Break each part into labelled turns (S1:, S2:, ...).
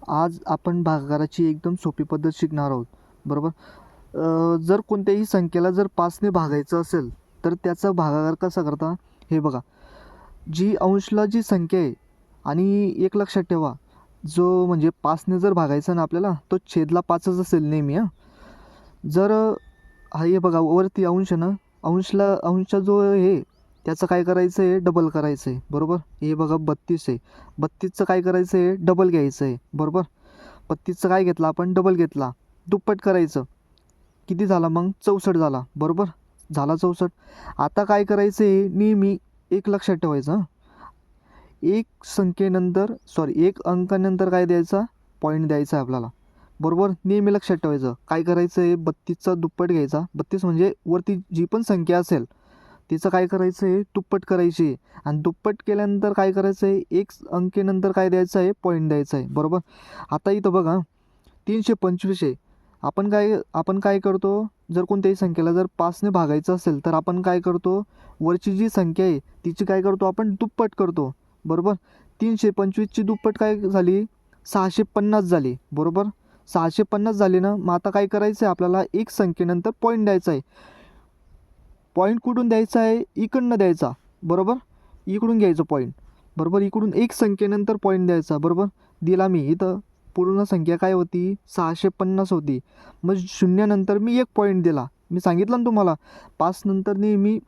S1: आज आपण भागाकाराची एकदम सोपी पद्धत शिकणार आहोत, बरोबर. जर कोणत्याही संख्येला जर 5ने भागायचं असेल तर त्याचा भागाकार कसा करता हे बघा. जी अंशला जी संख्या आहे आणि एक लक्षात ठेवा, जो म्हणजे 5ने जर भागायचा ना आपल्याला तो छेदला 5च असेल नेहमी. जर हा हे बघा वरती अंश ना, अंशचा जो हे त्याचं काय करायचं आहे, डबल करायचं आहे, बरोबर. हे बघा 32 आहे, 32चं काय करायचं आहे, डबल घ्यायचं आहे, बरोबर. 32चं काय घेतला आपण, डबल घेतला, दुप्पट करायचं. किती झाला मग, 64 झाला, बरोबर. झाला 64. आता काय करायचं आहे, नेहमी एक लक्षात ठेवायचं. एक संख्येनंतर एक अंकानंतर काय द्यायचा, पॉईंट द्यायचा आहे आपल्याला, बरोबर. नेहमी लक्षात ठेवायचं. काय करायचं आहे, 32चा दुप्पट घ्यायचा. 32 म्हणजे वरती जी पण संख्या असेल तिचं काय करायचं आहे, दुप्पट करायची आहे. आणि दुप्पट केल्यानंतर काय करायचं आहे, एक अंकेनंतर काय द्यायचं आहे, पॉईंट द्यायचा आहे, बरोबर. आता इथं बघा 325 आहे. आपण काय करतो, जर कोणत्याही संख्येला जर 5ने भागायचं असेल तर आपण काय करतो, वरची जी संख्या आहे तिची काय करतो आपण, दुप्पट करतो, बरोबर. 325ची दुप्पट काय झाली, 650 झाली, बरोबर. 650 झाली ना. मग आता काय करायचं आहे आपल्याला, एक संख्येनंतर पॉईंट द्यायचा आहे. पॉईंट कुठून द्यायचा आहे, इकडनं द्यायचा, बरोबर. इकडून घ्यायचं पॉईंट, बरोबर. इकडून एक संख्येनंतर पॉईंट द्यायचा, बरोबर. दिला मी. इथं पूर्ण संख्या काय होती, 650 होती. मग शून्यानंतर मी एक पॉईंट दिला. मी सांगितलं ना तुम्हाला, 5 नंतर नेहमी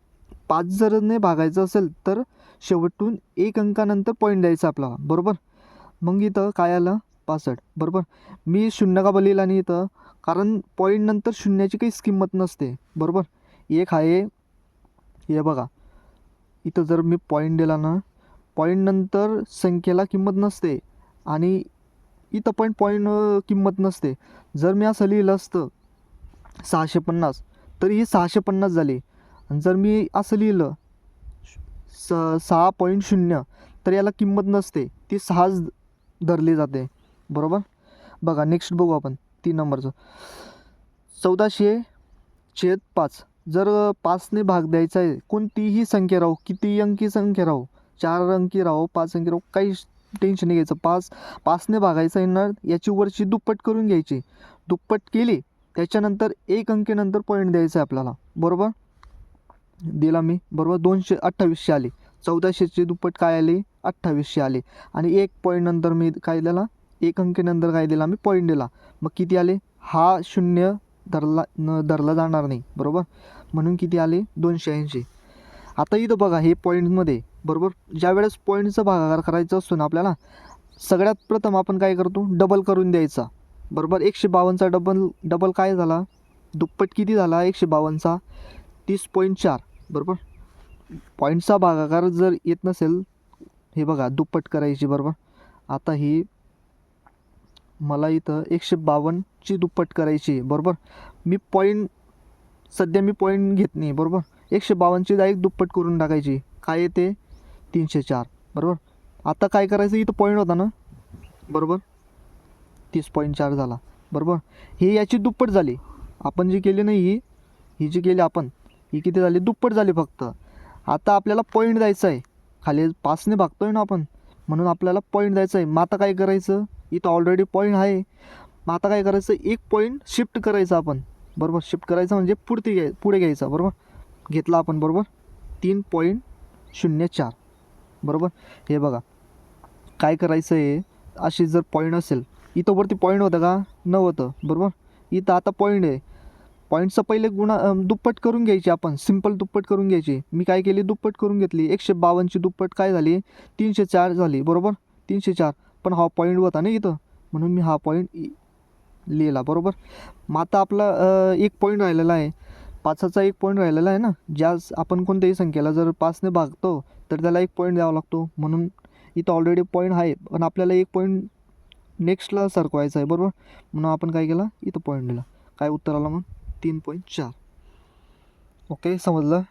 S1: 5 जर नाही भागायचं असेल तर शेवटून एक अंकानंतर पॉईंट द्यायचा आपल्याला, बरोबर. मग इथं काय आलं, 65, बरोबर. मी शून्य का बलिला नाही इथं, कारण पॉईंट नंतर शून्याची काहीच किंमत नसते, बरोबर. एक आहे, हे बघा इथं जर मी पॉईंट दिला ना, पॉईंट नंतर संख्येला किंमत नसते आणि इथं पण पॉईंट किंमत नसते. जर मी असं लिहिलं असतं 650 तर ही 650 झाली. आणि जर मी असं लिहिलं 6.0 तर याला किंमत नसते, ती 6च धरली जाते, बरोबर. बघा नेक्स्ट बघू आपण 3 नंबरचं. 1400/5. जर 5ने भाग द्यायचा आहे, कोणतीही संख्या राहू, किती अंकी संख्या राहू, 4 अंकी राहू, 5 अंकी राहू, काही टेन्शन नाही घ्यायचं. 5ने भागायचं आहे ना, याची वरची दुप्पट करून घ्यायची. दुप्पट केली त्याच्यानंतर एक अंकीनंतर पॉईंट द्यायचा आहे आपल्याला, बरोबर. दिला मी, बरोबर. 228 आली. 1400ची दुप्पट काय आली, 2800 आली. आणि एक पॉईंट नंतर मी काय दिला, एक अंकीनंतर काय दिला मी, पॉईंट दिला. मग किती आले, हा शून्य धरला जाणार नाही, बरोबर. म्हणून किती आले, 280. आता इथं बघा हे पॉईंटमध्ये, बरोबर. ज्यावेळेस पॉईंटचा भागाकार करायचा असतो ना आपल्याला, सगळ्यात प्रथम आपण काय करतो, डबल करून द्यायचा, बरोबर. 152चा डबल काय झाला, दुप्पट किती झाला 152चा, 30.4, बरोबर. पॉईंटचा भागाकार जर येत नसेल, हे बघा दुप्पट करायची, बरोबर. आता ही मला इथं 152ची दुप्पट करायची, बरोबर. सध्या मी पॉईंट घेत नाही, बरोबर. 152ची डायरेक्ट दुप्पट करून टाकायची, काय येते 304, बरोबर. आता काय करायचं, इथं पॉईंट होता ना, बरोबर. 30.4 झाला, बरोबर. ही याची दुप्पट झाली. आपण जी केली नाही, ही जी केली आपण, ही किती झाली, दुप्पट झाली फक्त. आता आपल्याला पॉईंट द्यायचा आहे, खाली 5ने भागतोय ना आपण, म्हणून आपल्याला पॉईंट द्यायचा आहे. मग आता काय करायचं, इथं ऑलरेडी पॉईंट आहे. मग आता काय करायचं, एक पॉईंट शिफ्ट करायचा आपण, बरोबर. शिफ्ट करायचं म्हणजे पुढे घ्यायचा, बरोबर. घेतला आपण, बरोबर. 3.04, बरोबर. हे बघा काय करायचं आहे, अशी जर पॉईंट असेल, इथं वरती पॉईंट होतं का, नव्हतं, बरोबर. इथं आता पॉईंट आहे. पॉईंटचं पहिले दुप्पट करून घ्यायची आपण, सिंपल दुप्पट करून घ्यायची. मी काय केली, दुप्पट करून घेतली. 152ची दुप्पट काय झाली, 304 झाली, बरोबर. 304, पण हा पॉईंट होता ना इथं, म्हणून मी हा पॉईंट लिहिला, बरोबर. मग आता आपला एक पॉईंट राहिलेला आहे, 5चा एक पॉईंट राहिलेला आहे ना. ज्यास आपण कोणत्याही संख्येला जर 5ने भागतो तर त्याला एक पॉईंट द्यावा लागतो. म्हणून इथं ऑलरेडी पॉईंट आहे, पण आपल्याला एक पॉईंट नेक्स्टला सरकवायचं आहे, बरोबर. म्हणून आपण काय केलं, इथं पॉईंट दिला. काय उत्तर आलं मग, 3.4. ओके, समजलं.